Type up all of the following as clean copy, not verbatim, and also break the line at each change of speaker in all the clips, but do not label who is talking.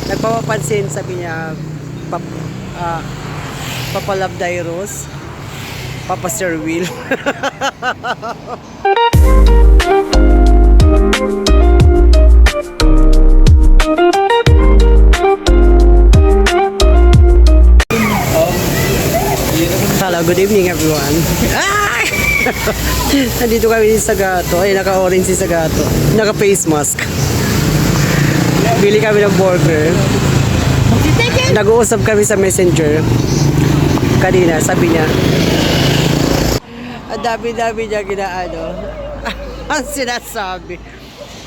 Nagpapapansin, sabi niya, Papa Love Dairos, Papa Sir Will. Hello, good evening everyone. Nandito kami sa Sagato. Ay, naka-orange si Sagato. Naka-face mask. Bili kami ng burger. Nag-uusap kami sa messenger. Kanina, sabi niya, ang dami-dami niya ginaano. Ang sinasabi.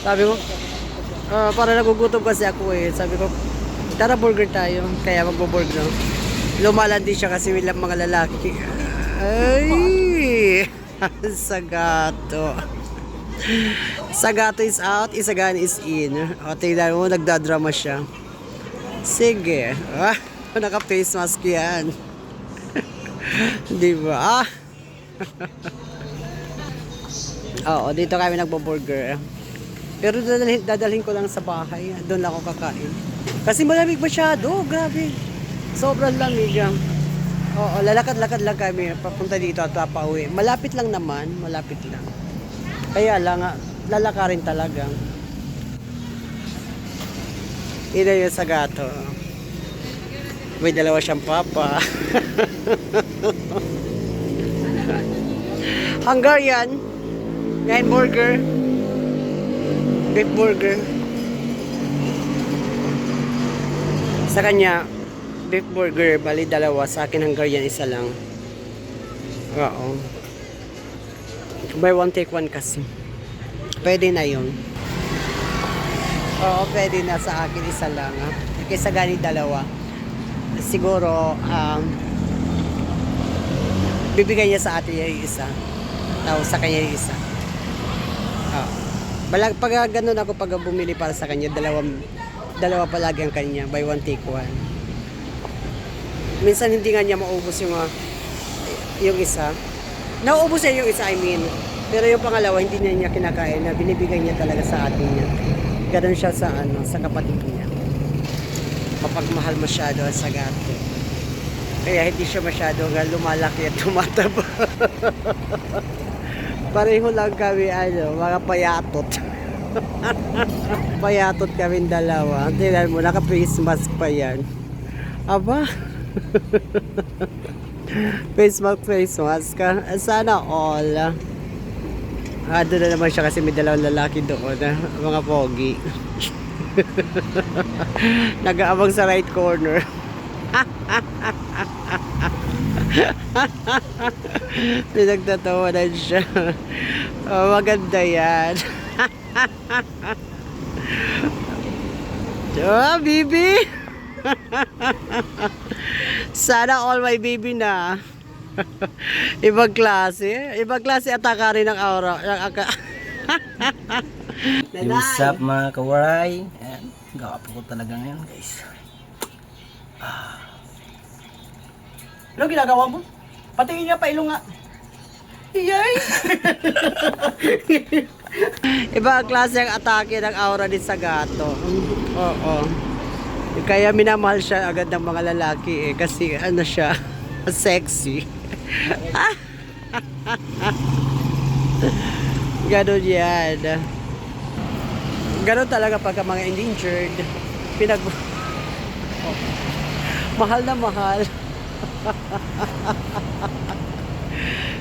Sabi ko, para nagugutom kasi ako eh. Sabi ko, tara burger tayo. Kaya magbo-burger. Lumalandi siya kasi may mga lalaki. Ay! Sagato. Sagato is out, Isagan is in. O, tingnan mo, nagdadrama siya. Sige. Naka-face mask yan. Diba? Oo, dito kami nagbo-burger. Pero dadalhin ko lang sa bahay. Doon lang ako kakain. Kasi malamig masyado. Grabe. Sobrang lamig yan. Oo, lalakad-lakad lang kami papunta dito at papauwi. Malapit lang naman, malapit lang. Kaya lang, lalakarin talaga. Ina yung Sagato. May dalawa siyang papa. Hungarian. Ngayon burger. Beef burger. Sa kanya, beef burger, bali dalawa. Sa akin Hungarian, isa lang. Oo. Buy one take one kasi. Pwede na yun. Oo, pwede na sa akin isa lang. Kaysa gani dalawa. Siguro, bibigay niya sa atin yung isa. Tapos sa kanya yung isa. Oo. Pag ganun ako, pag bumili para sa kanya, dalawa palagi ang kanya. Buy one take one. Minsan hindi nga niya maubos yung isa. Nauubos niya yung isa, I mean. Pero yung pangalawa, hindi niya kinakain na binibigay niya talaga sa atin niya. Ganun siya sa kapatid niya. Kapag mahal masyado ang Sagato. Kaya hindi siya masyado lumalaki at tumataba. Pareho lang kami, mga payatot. Payatot kami dalawa. Tingnan mo, naka-face mask pa yan. Aba? face mask ka. Sana all. Doon na naman siya kasi may dalawang lalaki doon. Mga pogi. Nag-aabang sa right corner. Pinagtatawanan siya. Maganda yan. Bibi. Sana all my baby na. Ibang klase ataka rin ng aura.
What's up mga kawaray? Gawapo ko talaga ngayon guys.
Ano ginagawa mo? Patingin nga pa ilong nga. Yay! Iba ang klase ang atake ng aura ni Sagato. Oo. Kaya minamahal siya agad ng mga lalaki kasi siya, sexy. Ganon yan. Ganon talaga pagka mga endangered. Mahal na mahal.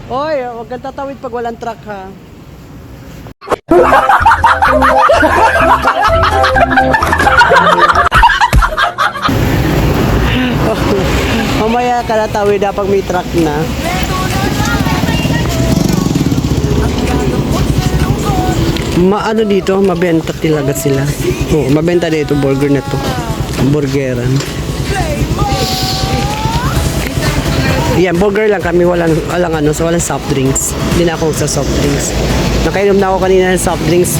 Oy, huwag kang tatawid pag walang truck ha. Mamaya ka natawid pag may truck na. Ano dito, mabenta talaga sila. Mabenta dito burger na to. Burgeran. Yan, burger lang kami, walang soft drinks. Hindi na ako sa soft drinks. Nakainom na ako kanina ng soft drinks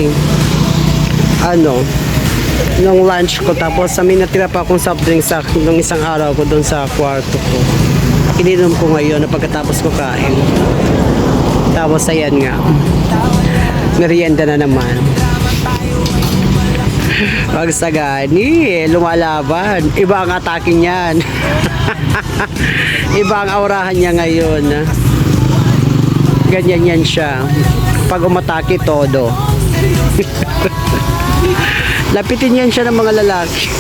nung lunch ko. Tapos may natira pa akong soft drinks nung isang araw ko doon sa kwarto ko. Ininom ko ngayon na pagkatapos ko kain. Tapos ayan nga. Merienda na naman. Pag Sagani, lumalaban. Iba ang atake niyan. Iba ang aurahan niya ngayon. Ganyan yan siya. Pag umatake, todo. Lapitin yan siya ng mga lalaki.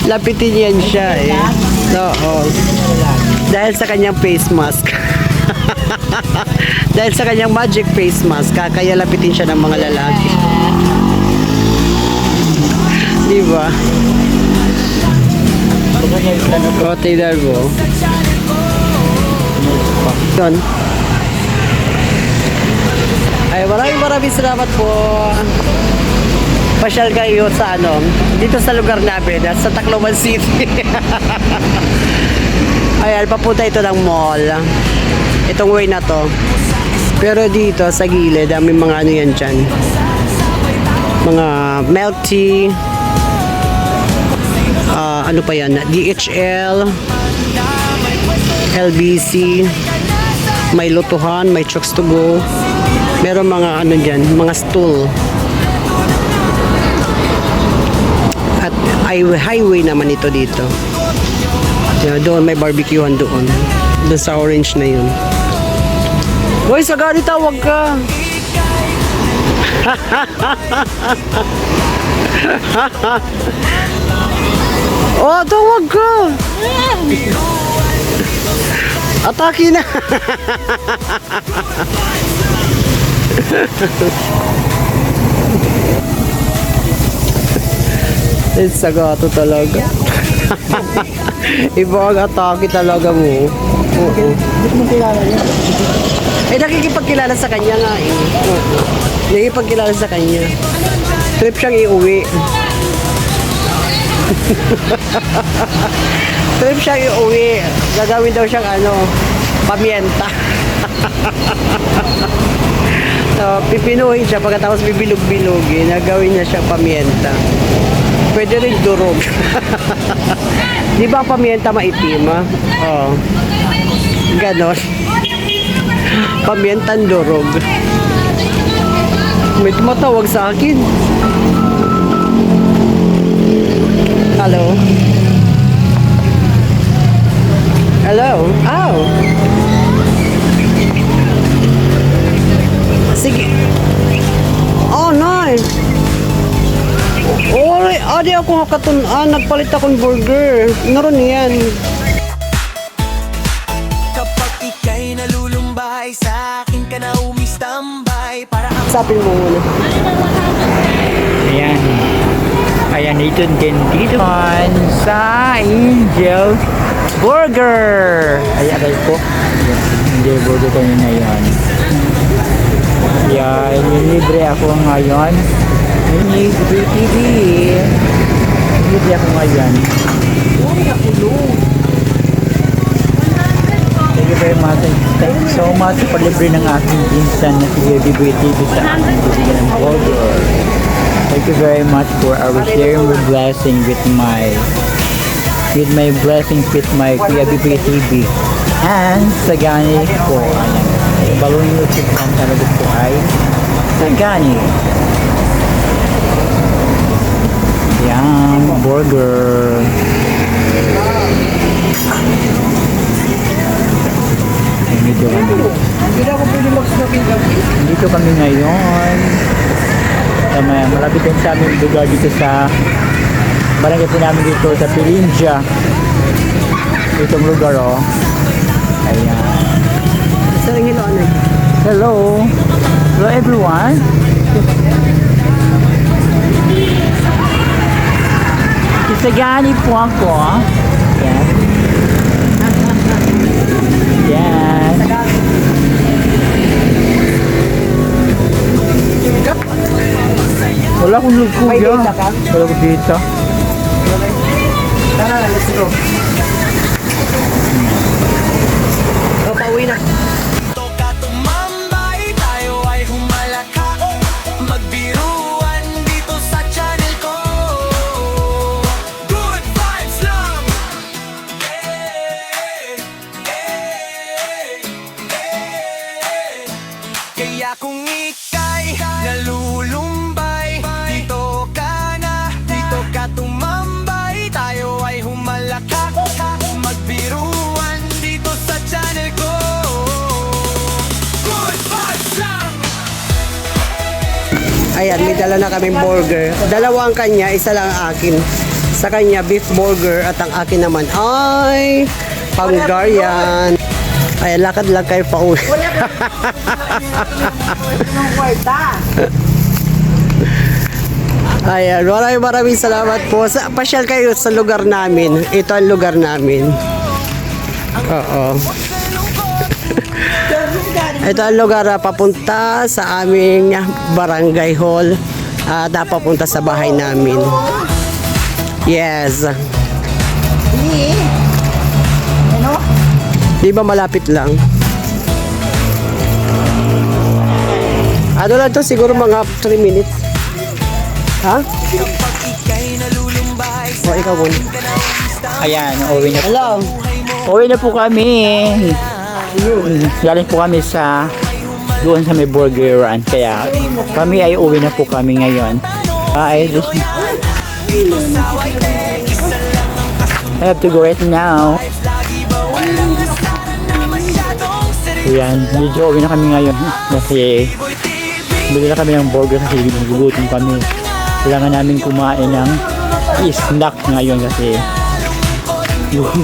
Lapitin yan siya eh. Oo. Dahil sa kanyang face mask. Dahil sa kanyang magic face mask, kaya lapitin siya ng mga lalaki. Diba? O, tingnan mo. Yun. Ay, maraming salamat po. Pasyal kayo sa dito sa lugar namin, sa Tacloban City. Ayan, papunta ito ng mall. Itong way na to. Pero dito sa gilid, may mga yan dyan. Mga milk tea. Ano pa yan? DHL. LBC. May lutuhan, may chokes to go. Meron mga dyan, mga stool. At highway naman ito dito. Doon may barbecuehan doon. Doon sa orange na yun. Hoy, Sagani, tawag ka. Oh, tawag ka. Atake na. It's sagato talaga. Iba ang atake talaga mo. Oo.
Hindi mo kilala niya.
Nakikipagkilala sa kanya nga eh. Oo. Nakikipagkilala sa kanya. Trip siyang iuwi. Trip siyang iuwi. Gagawin daw siyang pamienta. So, pipinuhin siya pagkatapos bibilog-bilogin. Nagawin niya siyang pamienta. Pwede rin durog. Di ba ang pamienta maitim, ha? Oo. Ganon. Pamientan durog. May tumatawag sa akin. Hello? Hello? Oh. Sige. Oh, nice. Oh, adi ako nagpalit akong burger. Naroon yan.
Kapag ika'y nalulumbay, sa akin ka na umistambay para ang
Sapin mo muna.
Ayan. Ayan, ito din dito man sa Angel Burger. Ayan, aray ko. Angel Burger ko na yan. Ayan, libre ako ngayon. Libre TV. Libre ako ngayon. Thank you very much. Thank you so much sa palibre ng aking pinsan na si Baby TV sa aking bibigyan ng burger. Thank you very much for our sharing with blessing with my blessings with my Kuya Bibi TV. And Sagani po. Ayan. Balong YouTube ang talaga po ay Sagani. Yan, burger. Dito kami. Dito kami ngayon. Malapit din sa aming lugar dito sa barangay po namin dito sa Pirinja. Itong lugar Ayan. Hello. Hello everyone. Isagani po ako. Yan. Yan. Wala akong lugo
May
yan.
data ka?
Wala akong data.
Tara, let's go. Pauwi na.
toka tumambay, tayo ay humalaka. Magbiruan dito sa channel ko. Good vibes lang. Hey, hey, hey,
Ayan, may dala na kaming burger. Dalawang kanya, isa lang ang akin. Sa kanya, beef burger at ang akin naman ay Hungarian. Ayan, lakad lang kayo pa uwi. Ayan, maraming salamat po. Pasyal kayo sa lugar namin. Ito ang lugar namin. Oo. Ito ang lugar na papunta sa aming barangay hall at papunta sa bahay namin. Yes. Di ba malapit lang? Ano lang to? Siguro mga 3 minutes. Ha? O, ikaw muna.
Ayan, uwi na.
Hello.
Uwi na po kami. Galing po kami sa doon sa may burgeran. Kaya kami ay uwi na po kami ngayon. I have to go right now. Ayan, medyo uwi na kami ngayon. Kasi bili na kami ng burger kasi gugutom kami. Kailangan namin kumain ng snack ngayon kasi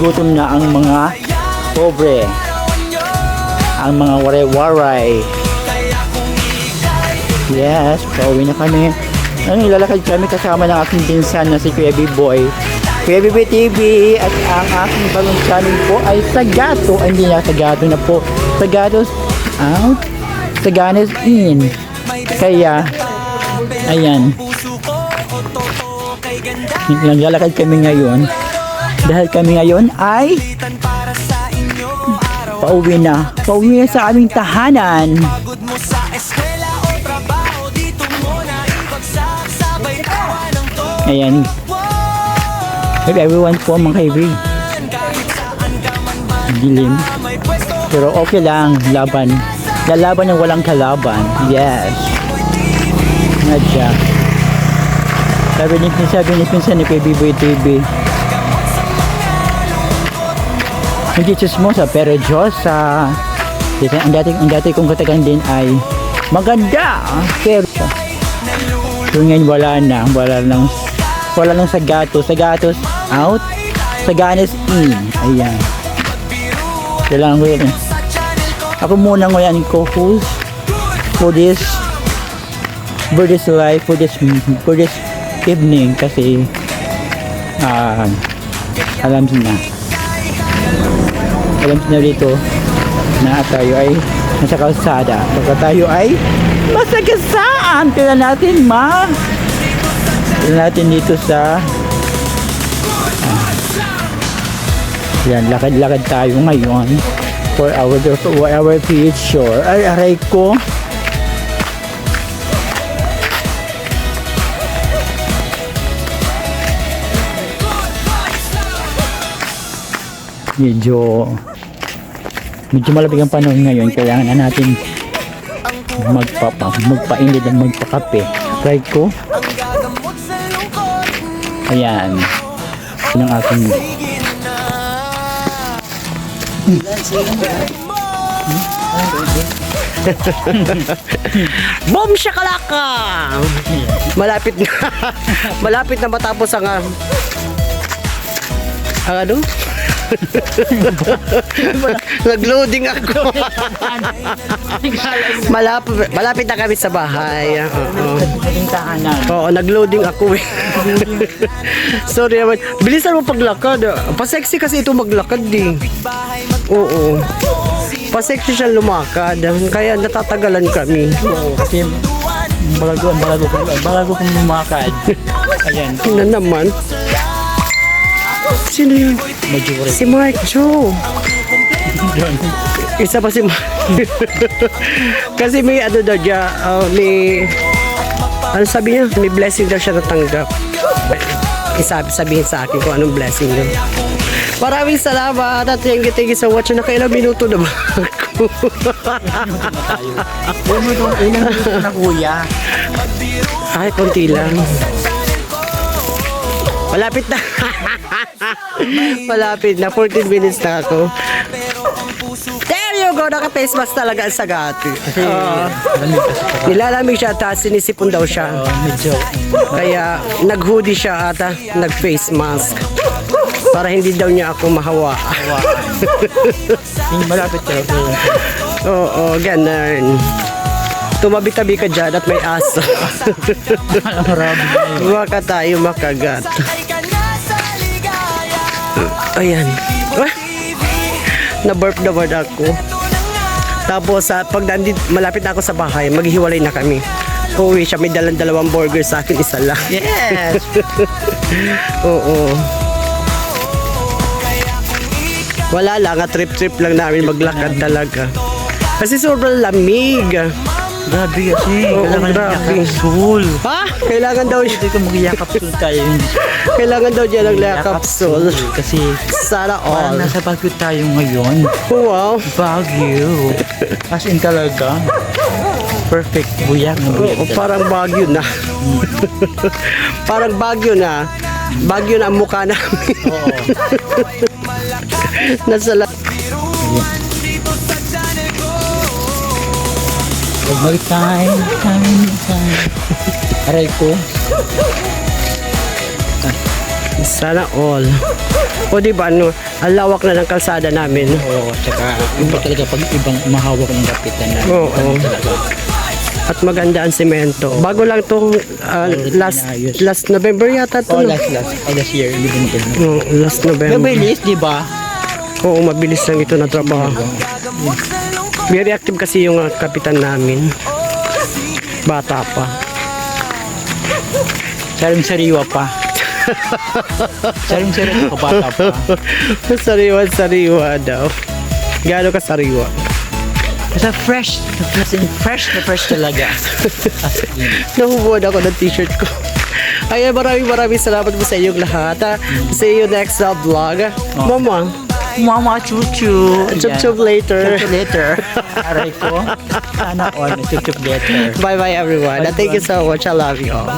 gutom na ang mga pobre, ang mga waray-waray. Yes, pauwi na kami. Lalakad kami kasama ng aking pinsan na si Kuya B-Boy, Kuya B-Boy TV, at ang aking bagong channel po ay Sagato. Ay, hindi na Sagato na po, Sagatos out, Saganes in. Kaya ayan, naglalakad kami ngayon dahil kami ngayon ay pauwi na sa aming tahanan. Ayan, if everyone po mga kaibig, dilim pero okay lang, lalaban ng walang kalaban. Yes, nadya. Sabi ni pinsan ni B-Boy TV, hindi chismosa pero Diyosa. Ang dati kong katagan din ay maganda pero ngayon wala nang Sagatos out, Saganes in. Ayan, kailangan ko yun. Ako muna ngayon co-host for this live, for this evening kasi alam na dito na tayo ay nasa kalsada. Pagka tayo ay masagasaan, tignan natin dito sa yan, lakad-lakad tayo ngayon for our future. Ay, aray ko. Medyo malamig ang panahon ngayon, kailangan na natin magpainit at magpakape. Right ko? Ayan, yun ang aking
Boom shakalaka! Malapit na matapos ang ano? Nag-loading ako. Malapit na kami sa bahay. Oo, nag-loading ako eh. Sorry naman. Bilisan mo paglakad. Pa-sexy kasi ito maglakad din. Oo. Pa-sexy siya lumakad. Kaya natatagalan kami.
kasi balago kong lumakad. Ayan.
Na naman. Sino yun?
Majore.
Si Mark Joe. Isa pa si Mark. Kasi may ano daw dyan, may, ano sabi niya? May blessing daw siya natanggap. Sabihin sa akin kung anong blessing yun. Maraming salamat at thank you sa watch. Nakailang minuto na ba ako?
Ilang minuto na kuya?
Ay, konti lang. Malapit na. Malapit na. 14 minutes na ako. There you ko naka-face mask talaga sa gati.
Kasi lamig kasi pa.
Nilalamig siya at sinisipon daw siya.
Medyo.
Kaya nag-hoodie siya ata, nag-face mask. Para hindi daw niya ako mahawa.
Yung malapit ka.
Oo, ganun. Tumabi-tabi ka dyan at may aso.
Marami na yun.
Baka tayo makagat. Ayan. Ah! Na-burp na word ako. Tapos, pag malapit na ako sa bahay, maghiwalay na kami. Uwi siya, may dalawang burger sa akin, isa lang.
Yes!
Oo. Wala lang, trip-trip lang namin maglakad talaga. Kasi sobrang lamig.
Grabe kasi.
Oo,
Kailangan
grabe.
ng capsule.
Ha? Kailangan daw
Hindi ko mag-capsule tayo.
Kailangan daw dyan ng capsule.
Kasi
Sana
parang
all.
nasa Baguio tayo ngayon.
Wow.
Baguio. As in talaga. Perfect. Buyak na buyak.
Oo, parang Baguio na. Parang Baguio na. Baguio na ang mukha namin.
Oo.
Nasa
Balik tayo. Aray ko.
Sana all. O diba, ano, ang lawak na ng kalsada namin.
Oo. Tsaka iba talaga pag ibang mahawak ng kapitan na.
Oo.
Talaga.
At maganda ang semento. Bago lang itong last November yata
Oh,
to.
last year. Hindi ba nito?
Last November.
Mabilis, di ba?
Oo, mabilis lang ito na trabaho. Very active kasi yung kapitan namin. Bata pa.
Saring-sariwa pa. Saring-sariwa pa, bata pa.
Sariwa daw. Gaano ka sariwa?
Basta fresh. Fresh na fresh talaga. As in.
Nahubuan ako ng t-shirt ko. Ayan, maraming salamat po sa inyong lahat. See you next vlog. Mama,
Mama chuchu.
chup-chup later.
Chup later. Aray ko. Sana all. Chup later.
Bye-bye everyone. Thank you so much. I love you all.